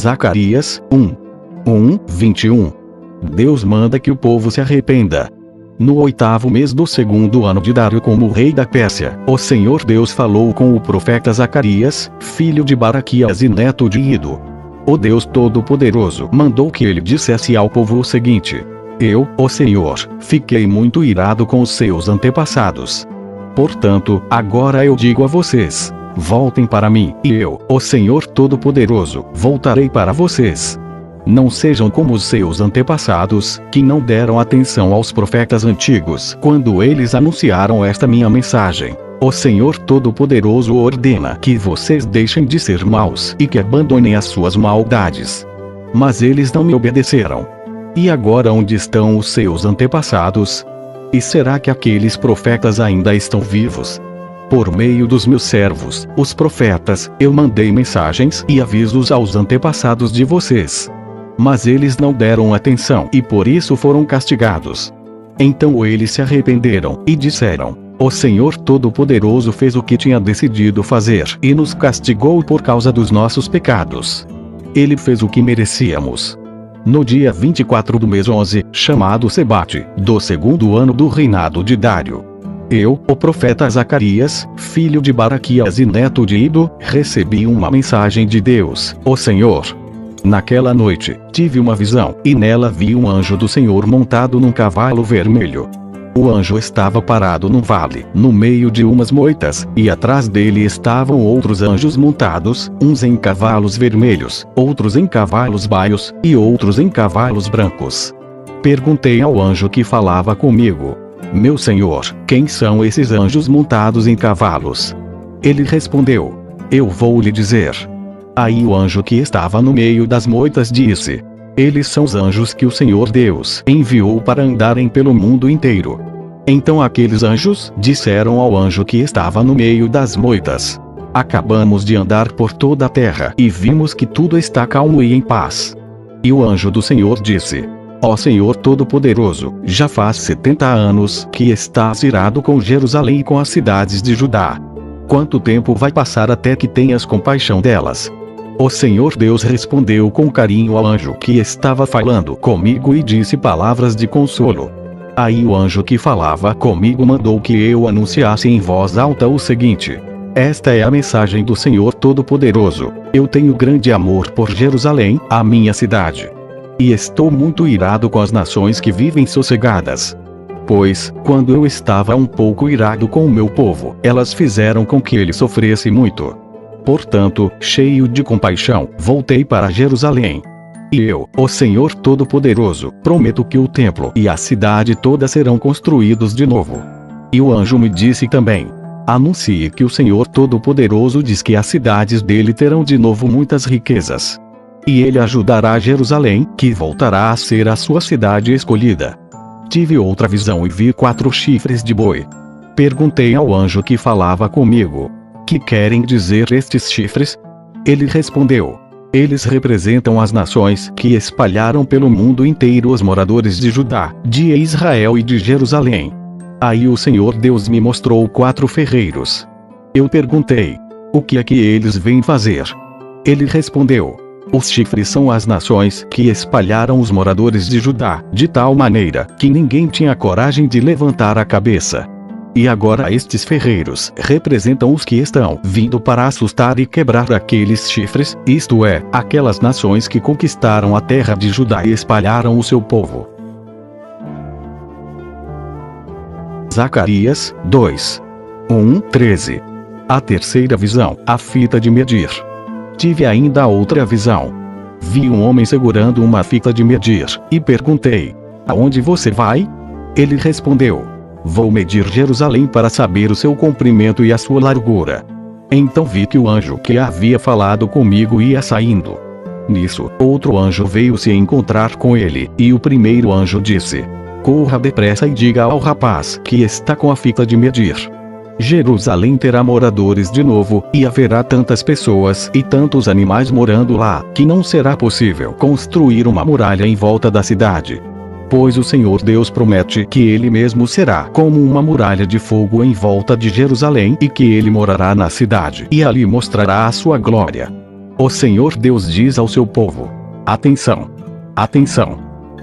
Zacarias 1:21. Deus manda que o povo se arrependa. No 8º mês do 2º ano de Dário como rei da Pérsia, o Senhor Deus falou com o profeta Zacarias, filho de Baraquias e neto de Ido. O Deus Todo-Poderoso mandou que ele dissesse ao povo o seguinte: Eu, o Senhor, fiquei muito irado com os seus antepassados. Portanto, agora eu digo a vocês: voltem para mim, e eu, o Senhor Todo-Poderoso, voltarei para vocês. Não sejam como os seus antepassados, que não deram atenção aos profetas antigos quando eles anunciaram esta minha mensagem. O Senhor Todo-Poderoso ordena que vocês deixem de ser maus e que abandonem as suas maldades. Mas eles não me obedeceram. E agora onde estão os seus antepassados? E será que aqueles profetas ainda estão vivos? Por meio dos meus servos, os profetas, eu mandei mensagens e avisos aos antepassados de vocês. Mas eles não deram atenção e por isso foram castigados. Então eles se arrependeram e disseram: O Senhor Todo-Poderoso fez o que tinha decidido fazer e nos castigou por causa dos nossos pecados. Ele fez o que merecíamos. No dia 24 do mês 11, chamado Sebate, do 2º ano do reinado de Dário, eu, o profeta Zacarias, filho de Baraquias e neto de Ido, recebi uma mensagem de Deus, o Senhor. Naquela noite, tive uma visão, e nela vi um anjo do Senhor montado num cavalo vermelho. O anjo estava parado num vale, no meio de umas moitas, e atrás dele estavam outros anjos montados, uns em cavalos vermelhos, outros em cavalos baios, e outros em cavalos brancos. Perguntei ao anjo que falava comigo: Meu senhor, quem são esses anjos montados em cavalos? Ele respondeu: Eu vou lhe dizer. Aí o anjo que estava no meio das moitas disse: Eles são os anjos que o Senhor Deus enviou para andarem pelo mundo inteiro. Então aqueles anjos disseram ao anjo que estava no meio das moitas: Acabamos de andar por toda a terra e vimos que tudo está calmo e em paz. E o anjo do Senhor disse: Ó Senhor Todo-Poderoso, já faz 70 anos que estás irado com Jerusalém e com as cidades de Judá. Quanto tempo vai passar até que tenhas compaixão delas? O Senhor Deus respondeu com carinho ao anjo que estava falando comigo e disse palavras de consolo. Aí o anjo que falava comigo mandou que eu anunciasse em voz alta o seguinte: Esta é a mensagem do Senhor Todo-Poderoso. Eu tenho grande amor por Jerusalém, a minha cidade. E estou muito irado com as nações que vivem sossegadas. Pois, quando eu estava um pouco irado com o meu povo, elas fizeram com que ele sofresse muito. Portanto, cheio de compaixão, voltei para Jerusalém. E eu, o Senhor Todo-Poderoso, prometo que o templo e a cidade toda serão construídos de novo. E o anjo me disse também: Anuncie que o Senhor Todo-Poderoso diz que as cidades dele terão de novo muitas riquezas. E ele ajudará Jerusalém, que voltará a ser a sua cidade escolhida. Tive outra visão e vi 4 chifres de boi. Perguntei ao anjo que falava comigo: Que querem dizer estes chifres? Ele respondeu: Eles representam as nações que espalharam pelo mundo inteiro os moradores de Judá, de Israel e de Jerusalém. Aí o Senhor Deus me mostrou 4 ferreiros. Eu perguntei: O que é que eles vêm fazer? Ele respondeu: Os chifres são as nações que espalharam os moradores de Judá, de tal maneira que ninguém tinha coragem de levantar a cabeça. E agora estes ferreiros representam os que estão vindo para assustar e quebrar aqueles chifres, isto é, aquelas nações que conquistaram a terra de Judá e espalharam o seu povo. Zacarias 2:1-13. A terceira visão, a fita de medir. Tive ainda outra visão. Vi um homem segurando uma fita de medir, e perguntei: Aonde você vai? Ele respondeu: Vou medir Jerusalém para saber o seu comprimento e a sua largura. Então vi que o anjo que havia falado comigo ia saindo. Nisso, outro anjo veio se encontrar com ele, e o primeiro anjo disse: Corra depressa e diga ao rapaz que está com a fita de medir: Jerusalém terá moradores de novo, e haverá tantas pessoas e tantos animais morando lá, que não será possível construir uma muralha em volta da cidade. Pois o Senhor Deus promete que ele mesmo será como uma muralha de fogo em volta de Jerusalém e que ele morará na cidade e ali mostrará a sua glória. o Senhor Deus diz ao seu povo: atenção! Atenção!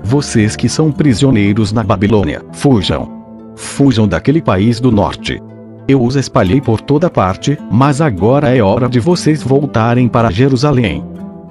Vocês que são prisioneiros na Babilônia, fujam! Fujam daquele país do norte. Eu os espalhei por toda parte, mas agora é hora de vocês voltarem para Jerusalém.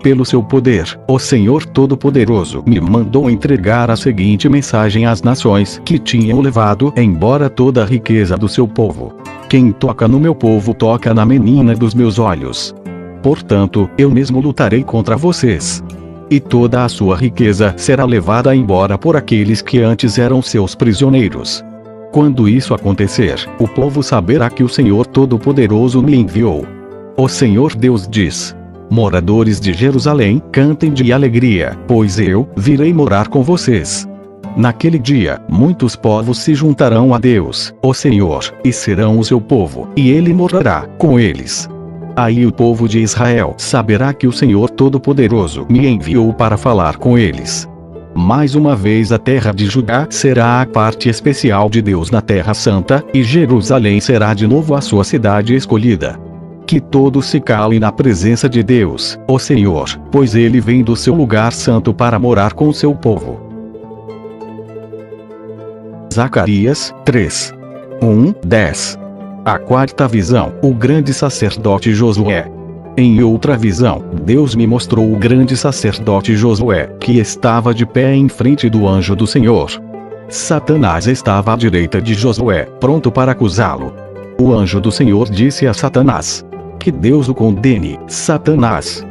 Pelo seu poder, o Senhor Todo-Poderoso me mandou entregar a seguinte mensagem às nações que tinham levado embora toda a riqueza do seu povo. Quem toca no meu povo toca na menina dos meus olhos. Portanto, eu mesmo lutarei contra vocês. E toda a sua riqueza será levada embora por aqueles que antes eram seus prisioneiros. Quando isso acontecer, o povo saberá que o Senhor Todo-Poderoso me enviou. O Senhor Deus diz: moradores de Jerusalém, cantem de alegria, pois eu virei morar com vocês. Naquele dia, muitos povos se juntarão a Deus, o Senhor, e serão o seu povo, e ele morará com eles. Aí o povo de Israel saberá que o Senhor Todo-Poderoso me enviou para falar com eles. Mais uma vez a terra de Judá será a parte especial de Deus na Terra Santa, e Jerusalém será de novo a sua cidade escolhida. Que todos se calem na presença de Deus, o Senhor, pois ele vem do seu lugar santo para morar com o seu povo. Zacarias 3. 10. A quarta visão, o grande sacerdote Josué. Em outra visão, Deus me mostrou o grande sacerdote Josué, que estava de pé em frente do anjo do Senhor. Satanás estava à direita de Josué, pronto para acusá-lo. O anjo do Senhor disse a Satanás: que Deus o condene, Satanás.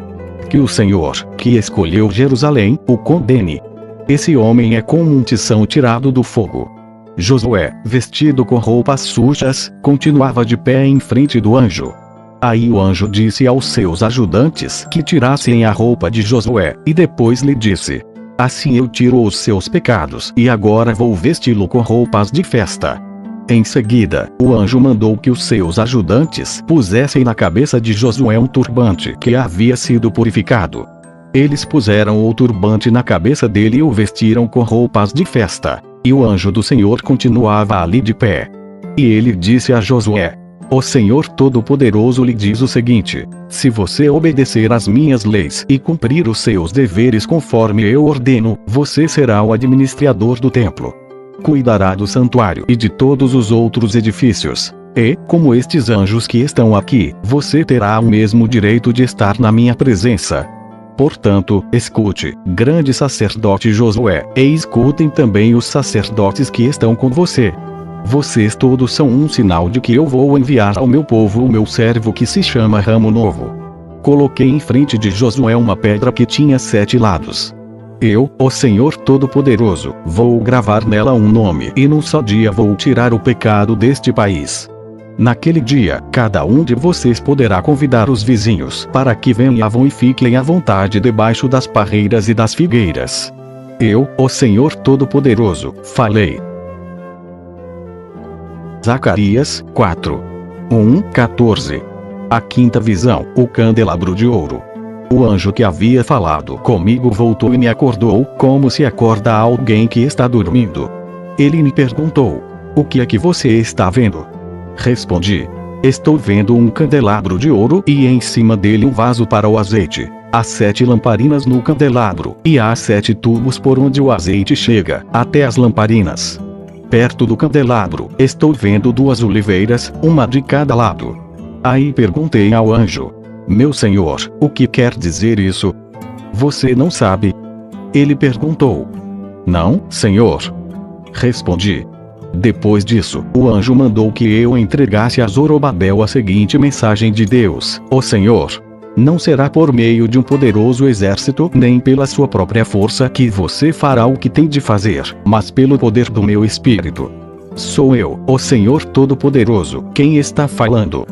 Que o Senhor, que escolheu Jerusalém, o condene. Esse homem é como um tição tirado do fogo. Josué, vestido com roupas sujas, continuava de pé em frente do anjo. Aí o anjo disse aos seus ajudantes que tirassem a roupa de Josué, e depois lhe disse: assim eu tiro os seus pecados, e agora vou vesti-lo com roupas de festa. Em seguida, o anjo mandou que os seus ajudantes pusessem na cabeça de Josué um turbante que havia sido purificado. Eles puseram o turbante na cabeça dele e o vestiram com roupas de festa. E o anjo do Senhor continuava ali de pé. E ele disse a Josué: o Senhor Todo-Poderoso lhe diz o seguinte: se você obedecer às minhas leis e cumprir os seus deveres conforme eu ordeno, você será o administrador do templo. Cuidará do santuário e de todos os outros edifícios. E, como estes anjos que estão aqui, você terá o mesmo direito de estar na minha presença. Portanto, escute, grande sacerdote Josué, e escutem também os sacerdotes que estão com você. Vocês todos são um sinal de que eu vou enviar ao meu povo o meu servo que se chama Ramo Novo. Coloquei em frente de Josué uma pedra que tinha 7 lados. Eu, o Senhor Todo-Poderoso, vou gravar nela um nome e num só dia vou tirar o pecado deste país. Naquele dia, cada um de vocês poderá convidar os vizinhos para que venham e fiquem à vontade debaixo das parreiras e das figueiras. Eu, o Senhor Todo-Poderoso, falei. Zacarias 4. 14. A quinta visão, o candelabro de ouro. O anjo que havia falado comigo voltou e me acordou, como se acorda alguém que está dormindo. Ele me perguntou: o que é que você está vendo? Respondi: estou vendo um candelabro de ouro e em cima dele um vaso para o azeite. Há 7 lamparinas no candelabro, e há 7 tubos por onde o azeite chega, até as lamparinas. Perto do candelabro, estou vendo 2 oliveiras, uma de cada lado. Aí perguntei ao anjo: meu senhor, o que quer dizer isso? Você não sabe? Ele perguntou. Não, senhor. Respondi. Depois disso, o anjo mandou que eu entregasse a Zorobabel a seguinte mensagem de Deus: o Senhor, não será por meio de um poderoso exército, nem pela sua própria força que você fará o que tem de fazer, mas pelo poder do meu espírito. Sou eu, o Senhor Todo-Poderoso, quem está falando.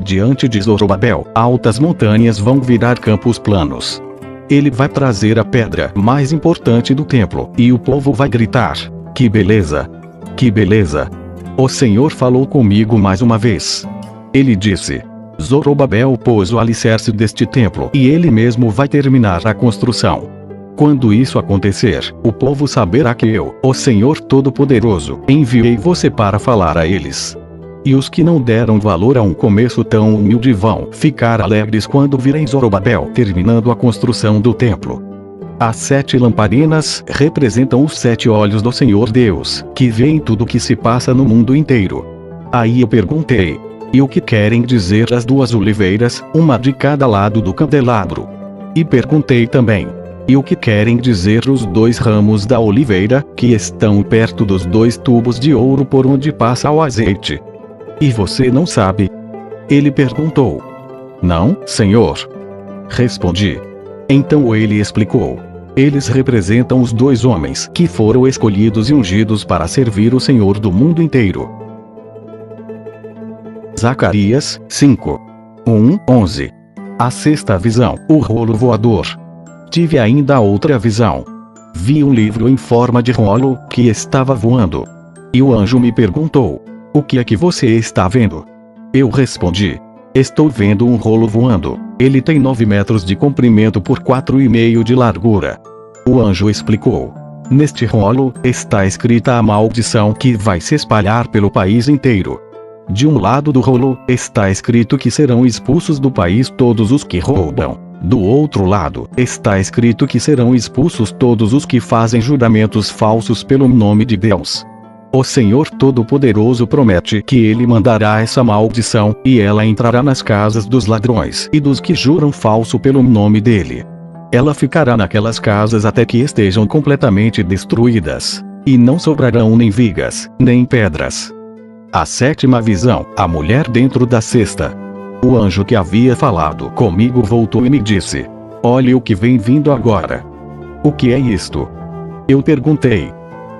Diante de Zorobabel, altas montanhas vão virar campos planos. Ele vai trazer a pedra mais importante do templo, e o povo vai gritar: que beleza! Que beleza! O Senhor falou comigo mais uma vez. Ele disse: Zorobabel pôs o alicerce deste templo e ele mesmo vai terminar a construção. Quando isso acontecer, o povo saberá que eu, o Senhor Todo-Poderoso, enviei você para falar a eles. E os que não deram valor a um começo tão humilde vão ficar alegres quando virem Zorobabel terminando a construção do templo. As 7 lamparinas representam os 7 olhos do Senhor Deus, que vêem tudo o que se passa no mundo inteiro. Aí eu perguntei: e o que querem dizer as 2 oliveiras, uma de cada lado do candelabro? E perguntei também: e o que querem dizer os 2 ramos da oliveira, que estão perto dos 2 tubos de ouro por onde passa o azeite? E você não sabe? Ele perguntou. Não, Senhor. Respondi. Então ele explicou. Eles representam os 2 homens que foram escolhidos e ungidos para servir o Senhor do mundo inteiro. Zacarias 5. 1:11. A 6ª visão, o rolo voador. Tive ainda outra visão. Vi um livro em forma de rolo, que estava voando. E o anjo me perguntou: o que é que você está vendo? Eu respondi: estou vendo um rolo voando. Ele tem 9 metros de comprimento por 4,5 de largura. O anjo explicou: neste rolo está escrita a maldição que vai se espalhar pelo país inteiro. De um lado do rolo está escrito que serão expulsos do país todos os que roubam. Do outro lado está escrito que serão expulsos todos os que fazem juramentos falsos pelo nome de Deus. O Senhor Todo-Poderoso promete que ele mandará essa maldição, e ela entrará nas casas dos ladrões e dos que juram falso pelo nome dele. Ela ficará naquelas casas até que estejam completamente destruídas, e não sobrarão nem vigas, nem pedras. A 7ª visão, a mulher dentro da cesta. O anjo que havia falado comigo voltou e me disse: olhe o que vem vindo agora. O que é isto? Eu perguntei.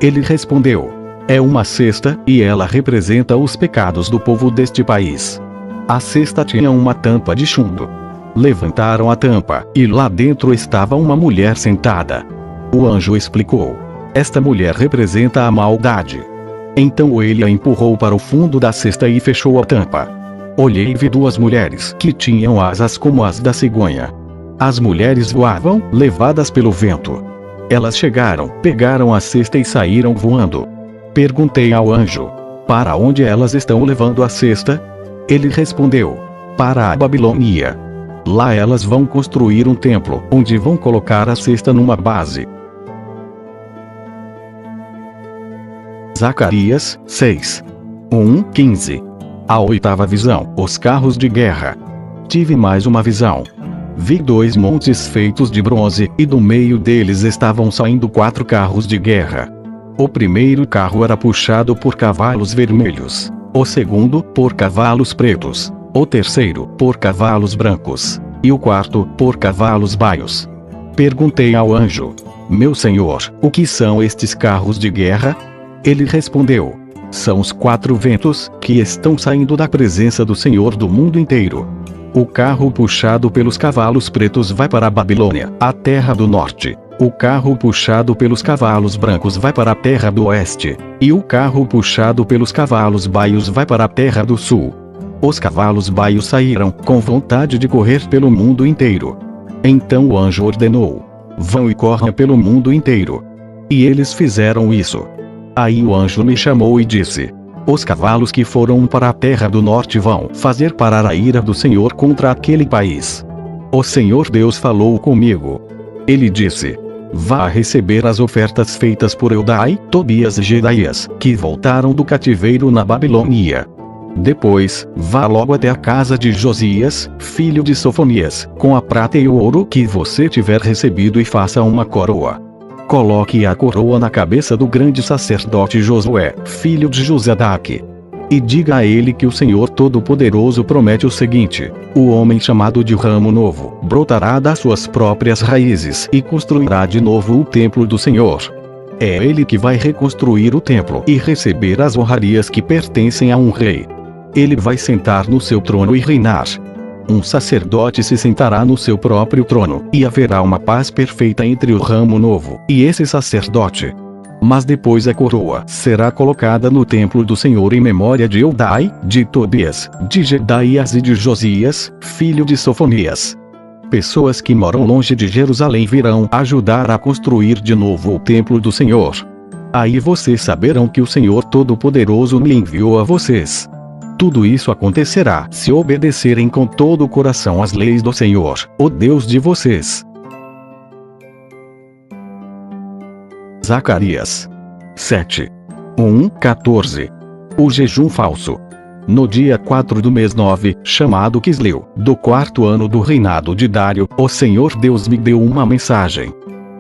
Ele respondeu: é uma cesta, e ela representa os pecados do povo deste país. A cesta tinha uma tampa de chumbo. Levantaram a tampa, e lá dentro estava uma mulher sentada. O anjo explicou: esta mulher representa a maldade. Então ele a empurrou para o fundo da cesta e fechou a tampa. Olhei e vi 2 mulheres que tinham asas como as da cegonha. As mulheres voavam, levadas pelo vento. Elas chegaram, pegaram a cesta e saíram voando. Perguntei ao anjo: para onde elas estão levando a cesta? Ele respondeu: para a Babilônia. Lá elas vão construir um templo, onde vão colocar a cesta numa base. Zacarias 6. 1:15. A 8ª visão, os carros de guerra. Tive mais uma visão. Vi 2 montes feitos de bronze, e do meio deles estavam saindo 4 carros de guerra. O primeiro carro era puxado por cavalos vermelhos, o segundo, por cavalos pretos, o terceiro, por cavalos brancos, e o quarto, por cavalos baios. Perguntei ao anjo: meu senhor, o que são estes carros de guerra? Ele respondeu: são os 4 ventos, que estão saindo da presença do Senhor do mundo inteiro. O carro puxado pelos cavalos pretos vai para a Babilônia, a terra do norte. O carro puxado pelos cavalos brancos vai para a terra do oeste, e o carro puxado pelos cavalos baios vai para a terra do sul. Os cavalos baios saíram, com vontade de correr pelo mundo inteiro. Então o anjo ordenou: vão e corram pelo mundo inteiro. E eles fizeram isso. Aí o anjo me chamou e disse: os cavalos que foram para a terra do norte vão fazer parar a ira do Senhor contra aquele país. O Senhor Deus falou comigo. Ele disse: vá receber as ofertas feitas por Eldai, Tobias e Jedaías, que voltaram do cativeiro na Babilônia. Depois, vá logo até a casa de Josias, filho de Sofonias, com a prata e o ouro que você tiver recebido, e faça uma coroa. Coloque a coroa na cabeça do grande sacerdote Josué, filho de Josadaque. E diga a ele que o Senhor Todo-Poderoso promete o seguinte: o homem chamado de ramo novo brotará das suas próprias raízes e construirá de novo o templo do Senhor. É ele que vai reconstruir o templo e receber as honrarias que pertencem a um rei. Ele vai sentar no seu trono e reinar. Um sacerdote se sentará no seu próprio trono, e haverá uma paz perfeita entre o ramo novo e esse sacerdote. Mas depois a coroa será colocada no templo do Senhor em memória de Eldai, de Tobias, de Jedaías e de Josias, filho de Sofonias. Pessoas que moram longe de Jerusalém virão ajudar a construir de novo o templo do Senhor. Aí vocês saberão que o Senhor Todo-Poderoso me enviou a vocês. Tudo isso acontecerá se obedecerem com todo o coração às leis do Senhor, o Deus de vocês. Zacarias 7:1-14. O jejum falso. No dia 4 do mês 9, chamado Quisleu, do 4º ano do reinado de Dário, o Senhor Deus me deu uma mensagem.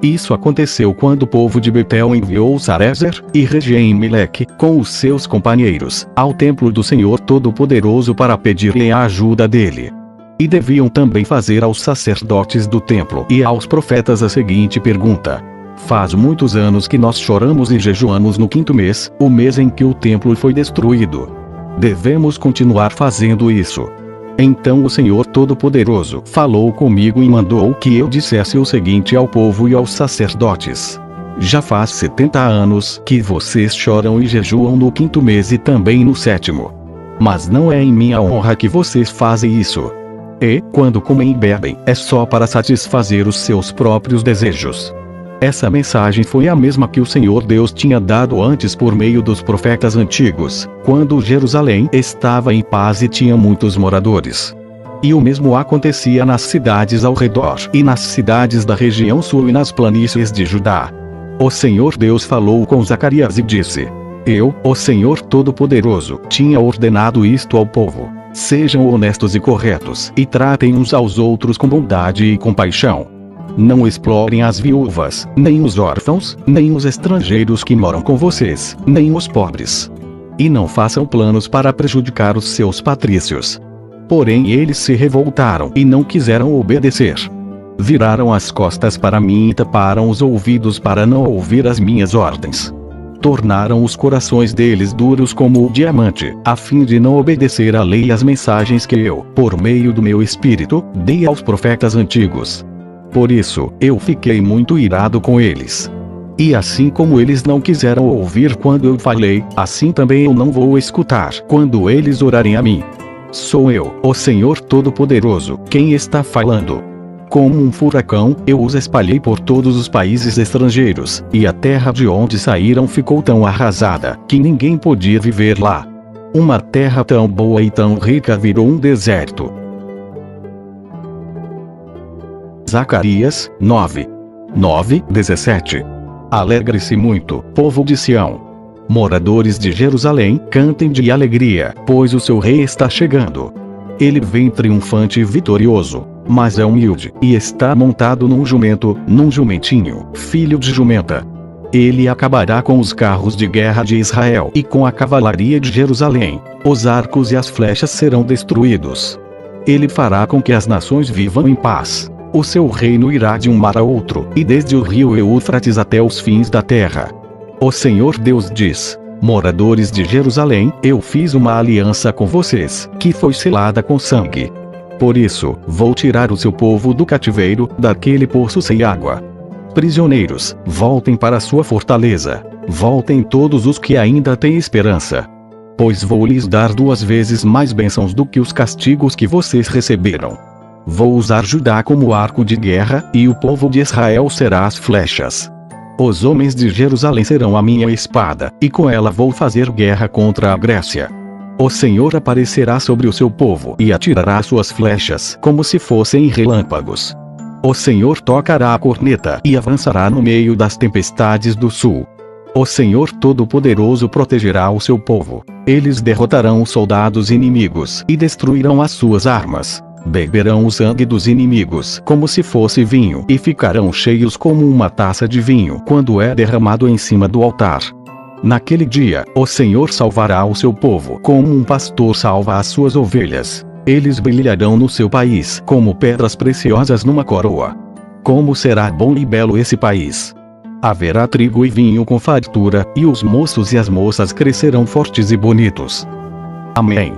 Isso aconteceu quando o povo de Betel enviou Sarezer e Regem-Meleque, com os seus companheiros, ao templo do Senhor Todo-Poderoso para pedir-lhe a ajuda dele. E deviam também fazer aos sacerdotes do templo e aos profetas a seguinte pergunta: faz muitos anos que nós choramos e jejuamos no 5º mês, o mês em que o templo foi destruído. Devemos continuar fazendo isso? Então o Senhor Todo-Poderoso falou comigo e mandou que eu dissesse o seguinte ao povo e aos sacerdotes: já faz 70 anos que vocês choram e jejuam no 5º mês e também no 7º. Mas não é em minha honra que vocês fazem isso. E, quando comem e bebem, é só para satisfazer os seus próprios desejos. Essa mensagem foi a mesma que o Senhor Deus tinha dado antes por meio dos profetas antigos, quando Jerusalém estava em paz e tinha muitos moradores. E o mesmo acontecia nas cidades ao redor e nas cidades da região sul e nas planícies de Judá. O Senhor Deus falou com Zacarias e disse: eu, o Senhor Todo-Poderoso, tinha ordenado isto ao povo: sejam honestos e corretos, e tratem uns aos outros com bondade e compaixão. Não explorem as viúvas, nem os órfãos, nem os estrangeiros que moram com vocês, nem os pobres. E não façam planos para prejudicar os seus patrícios. Porém eles se revoltaram e não quiseram obedecer. Viraram as costas para mim e taparam os ouvidos para não ouvir as minhas ordens. Tornaram os corações deles duros como o diamante, a fim de não obedecer à lei e às mensagens que eu, por meio do meu espírito, dei aos profetas antigos. Por isso, eu fiquei muito irado com eles. E assim como eles não quiseram ouvir quando eu falei, assim também eu não vou escutar quando eles orarem a mim. Sou eu, o Senhor Todo-Poderoso, quem está falando. Como um furacão, eu os espalhei por todos os países estrangeiros, e a terra de onde saíram ficou tão arrasada, que ninguém podia viver lá. Uma terra tão boa e tão rica virou um deserto. Zacarias 9:17. Alegre-se muito, povo de Sião. Moradores de Jerusalém, cantem de alegria, pois o seu rei está chegando. Ele vem triunfante e vitorioso, mas é humilde, e está montado num jumento, num jumentinho, filho de jumenta. Ele acabará com os carros de guerra de Israel e com a cavalaria de Jerusalém. Os arcos e as flechas serão destruídos. Ele fará com que as nações vivam em paz. O seu reino irá de um mar a outro, e desde o rio Eufrates até os fins da terra. O Senhor Deus diz: moradores de Jerusalém, eu fiz uma aliança com vocês, que foi selada com sangue. Por isso, vou tirar o seu povo do cativeiro, daquele poço sem água. Prisioneiros, voltem para sua fortaleza. Voltem todos os que ainda têm esperança. Pois vou lhes dar 2 vezes mais bênçãos do que os castigos que vocês receberam. Vou usar Judá como arco de guerra, e o povo de Israel será as flechas. Os homens de Jerusalém serão a minha espada, e com ela vou fazer guerra contra a Grécia. O Senhor aparecerá sobre o seu povo e atirará suas flechas como se fossem relâmpagos. O Senhor tocará a corneta e avançará no meio das tempestades do sul. O Senhor Todo-Poderoso protegerá o seu povo. Eles derrotarão os soldados inimigos e destruirão as suas armas. Beberão o sangue dos inimigos como se fosse vinho e ficarão cheios como uma taça de vinho quando é derramado em cima do altar. Naquele dia, o Senhor salvará o seu povo como um pastor salva as suas ovelhas. Eles brilharão no seu país como pedras preciosas numa coroa. Como será bom e belo esse país! Haverá trigo e vinho com fartura, e os moços e as moças crescerão fortes e bonitos. Amém.